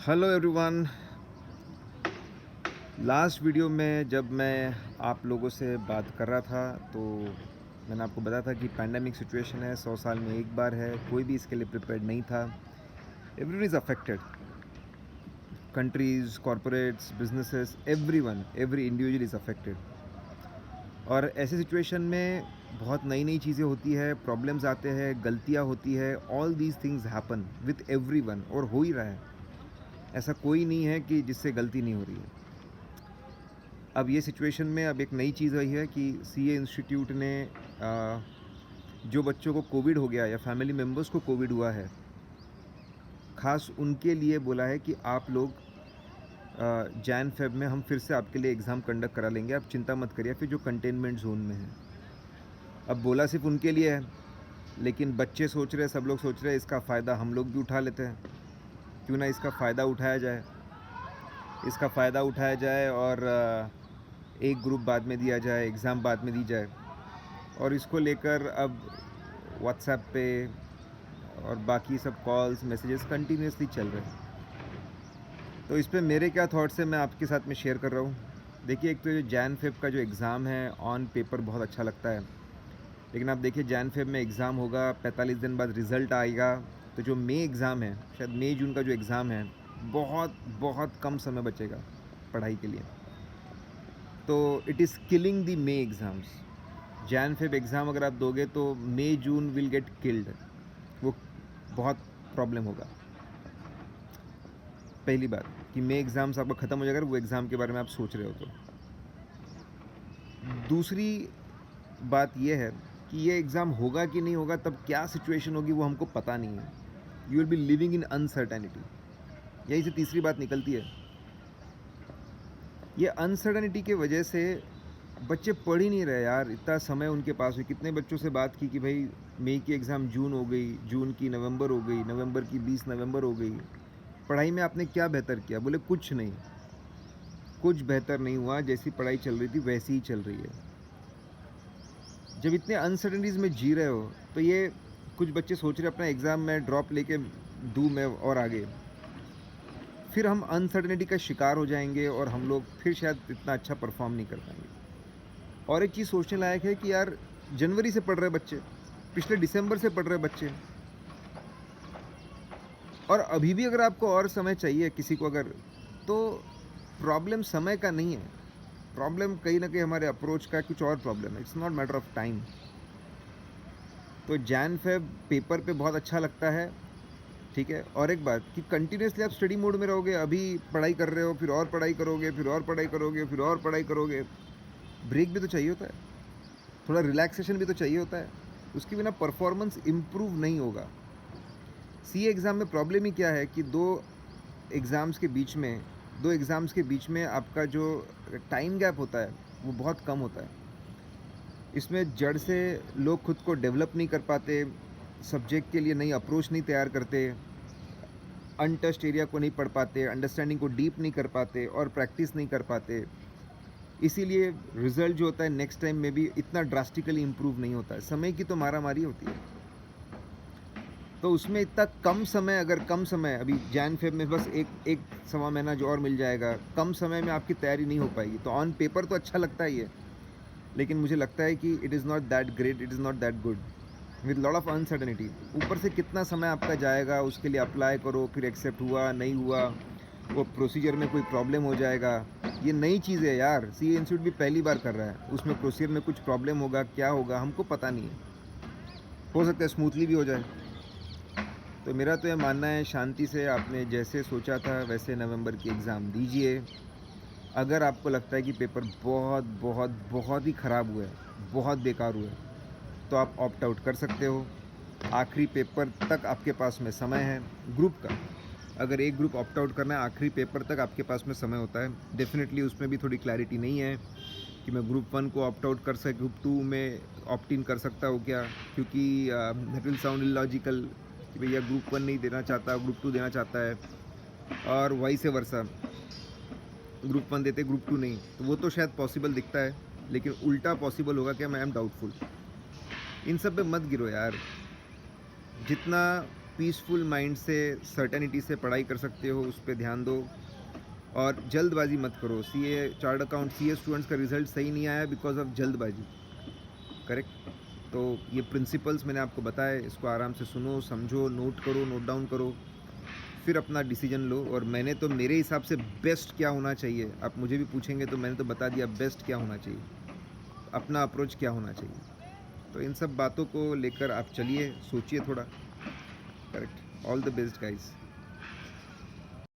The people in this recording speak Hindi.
Hello everyone. लास्ट वीडियो में जब मैं आप लोगों से बात कर रहा था तो मैंने आपको बताया था कि पैंडेमिक सिचुएशन है, 100 साल में एक बार है, कोई भी इसके लिए प्रिपेयर्ड नहीं था। Everyone is affected, countries, corporates, businesses, everyone, every individual is affected. और ऐसे सिचुएशन में बहुत नई नई चीज़ें होती है, प्रॉब्लम्स आते हैं, गलतियाँ होती है, all these things happen with everyone और हो ही रहा है। ऐसा कोई नहीं है कि जिससे गलती नहीं हो रही है। अब ये सिचुएशन में अब एक नई चीज़ आई है कि सीए इंस्टीट्यूट ने जो बच्चों को कोविड हो गया या फैमिली मेम्बर्स को कोविड हुआ है, ख़ास उनके लिए बोला है कि आप लोग जैन फेब में हम फिर से आपके लिए एग्ज़ाम कंडक्ट करा लेंगे, आप चिंता मत करिए, फिर जो कंटेनमेंट जोन में है। अब बोला सिर्फ उनके लिए है, लेकिन बच्चे सोच रहे हैं, सब लोग सोच रहे हैं इसका फ़ायदा हम लोग भी उठा लेते हैं, क्यों ना इसका फ़ायदा उठाया जाए। इसका फ़ायदा उठाया जाए और एक ग्रुप बाद में दिया जाए, एग्ज़ाम बाद में दी जाए। और इसको लेकर अब व्हाट्सएप पे और बाकी सब कॉल्स, मैसेजेस कंटिन्यूसली चल रहे हैं। तो इस पे मेरे क्या थॉट्स हैं मैं आपके साथ में शेयर कर रहा हूँ। देखिए, एक तो ये जैन फेब का जो एग्ज़ाम है ऑन पेपर बहुत अच्छा लगता है, लेकिन आप देखिए जैन फेब में एग्ज़ाम होगा, 45 दिन बाद रिज़ल्ट आएगा, तो जो मई एग्ज़ाम है, शायद मई जून का जो एग्ज़ाम है, बहुत बहुत कम समय बचेगा पढ़ाई के लिए। तो it is killing the May exams. Jan Feb exam अगर आप दोगे तो May June will get killed, वो बहुत प्रॉब्लम होगा। पहली बात कि मई एग्ज़ाम्स आपका ख़त्म हो जाएगा, वो एग्ज़ाम के बारे में आप सोच रहे हो तो। दूसरी बात ये है कि ये एग्ज़ाम होगा कि नहीं होगा, तब क्या सिचुएशन होगी वो हमको पता नहीं है। You will be living in uncertainty. यही से तीसरी बात निकलती है, ये अनसर्टेनिटी की वजह से बच्चे पढ़ ही नहीं रहे यार। इतना समय उनके पास हुई, कितने बच्चों से बात की कि भाई मई की एग्ज़ाम जून हो गई, जून की नवंबर हो गई, नवंबर की 20 नवंबर हो गई, पढ़ाई में आपने क्या बेहतर किया? बोले कुछ नहीं, कुछ बेहतर नहीं हुआ, जैसी पढ़ाई चल रही थी वैसी ही चल रही है। जब इतने अनसर्टेनिटीज़ में जी रहे हो तो ये कुछ बच्चे सोच रहे अपना एग्ज़ाम में ड्रॉप लेके दूँ मैं और आगे, फिर हम अनसर्टेनिटी का शिकार हो जाएंगे और हम लोग फिर शायद इतना अच्छा परफॉर्म नहीं कर पाएंगे। और एक चीज़ सोचने लायक है कि यार जनवरी से पढ़ रहे बच्चे, पिछले दिसंबर से पढ़ रहे बच्चे, और अभी भी अगर आपको और समय चाहिए किसी को अगर, तो प्रॉब्लम समय का नहीं है, प्रॉब्लम कहीं ना कहीं हमारे अप्रोच का कुछ और प्रॉब्लम है। It's not matter of time. तो जैन फेब पेपर पे बहुत अच्छा लगता है, ठीक है। और एक बात कि कंटिन्यूसली आप स्टडी मोड में रहोगे, अभी पढ़ाई कर रहे हो, फिर और पढ़ाई करोगे, फिर और पढ़ाई करोगे, फिर और पढ़ाई करोगे, ब्रेक भी तो चाहिए होता है, थोड़ा रिलैक्सेशन भी तो चाहिए होता है। उसके बिना परफॉर्मेंस इम्प्रूव नहीं होगा। सी एग्ज़ाम में प्रॉब्लम ही क्या है कि एग्ज़ाम्स के बीच में दो एग्ज़ाम्स के बीच में आपका जो टाइम गैप होता है वो बहुत कम होता है। इसमें जड़ से लोग खुद को डेवलप नहीं कर पाते, सब्जेक्ट के लिए नई अप्रोच नहीं तैयार करते, अनटच्ड एरिया को नहीं पढ़ पाते, अंडरस्टैंडिंग को डीप नहीं कर पाते और प्रैक्टिस नहीं कर पाते। इसीलिए रिज़ल्ट जो होता है नेक्स्ट टाइम में भी इतना ड्रास्टिकली इम्प्रूव नहीं होता है। समय की तो मारामारी होती है, तो उसमें इतना कम समय, अगर कम समय अभी जैन फेब में बस एक सवा महीना जो और मिल जाएगा, कम समय में आपकी तैयारी नहीं हो पाएगी। तो ऑन पेपर तो अच्छा लगता ही है, लेकिन मुझे लगता है कि it is not that great, it is not that good with lot of uncertainty. ऊपर से कितना समय आपका जाएगा, उसके लिए अप्लाई करो, फिर एक्सेप्ट हुआ नहीं हुआ, वो प्रोसीजर में कोई प्रॉब्लम हो जाएगा। ये नई चीज़ है यार, सी इंस्टीट्यूट भी पहली बार कर रहा है, उसमें प्रोसीजर में कुछ प्रॉब्लम होगा, क्या होगा हमको पता नहीं है। हो सकता है स्मूथली भी हो जाए। तो मेरा तो ये मानना है, शांति से आपने जैसे सोचा था वैसे नवंबर की एग्ज़ाम दीजिए। अगर आपको लगता है कि पेपर बहुत बहुत बहुत ही ख़राब हुआ है, बहुत बेकार हुआ है, तो आप ऑप्ट आउट कर सकते हो। आखिरी पेपर तक आपके पास में समय है ग्रुप का। अगर एक ग्रुप ऑप्ट आउट करना है, आखिरी पेपर तक आपके पास में समय होता है। डेफिनेटली उसमें भी थोड़ी क्लैरिटी नहीं है कि मैं ग्रुप 1 को ऑप्ट आउट कर सकता, ग्रुप 2 में ऑप्ट इन कर सकता हूँ क्या, क्योंकि दैट विल साउंड इलॉजिकल कि भैया ग्रुप 1 नहीं देना चाहता, ग्रुप 2 देना चाहता है, और वाइस वर्सा, ग्रुप 1 देते ग्रुप 2 नहीं, तो वो तो शायद पॉसिबल दिखता है, लेकिन उल्टा पॉसिबल होगा क्या, मैं एम डाउटफुल। इन सब पे मत गिरो यार। जितना पीसफुल माइंड से सर्टेनिटी से पढ़ाई कर सकते हो उस पर ध्यान दो, और जल्दबाजी मत करो। CA chart account CA students का रिजल्ट सही नहीं आया बिकॉज ऑफ जल्दबाजी, करेक्ट। तो ये प्रिंसिपल्स मैंने आपको बताए, इसको आराम से सुनो, समझो, नोट करो, नोट डाउन करो, फिर अपना डिसीजन लो। और मैंने तो मेरे हिसाब से बेस्ट क्या होना चाहिए, आप मुझे भी पूछेंगे तो मैंने तो बता दिया बेस्ट क्या होना चाहिए, अपना अप्रोच क्या होना चाहिए। तो इन सब बातों को लेकर आप चलिए, सोचिए थोड़ा, correct. All the best guys.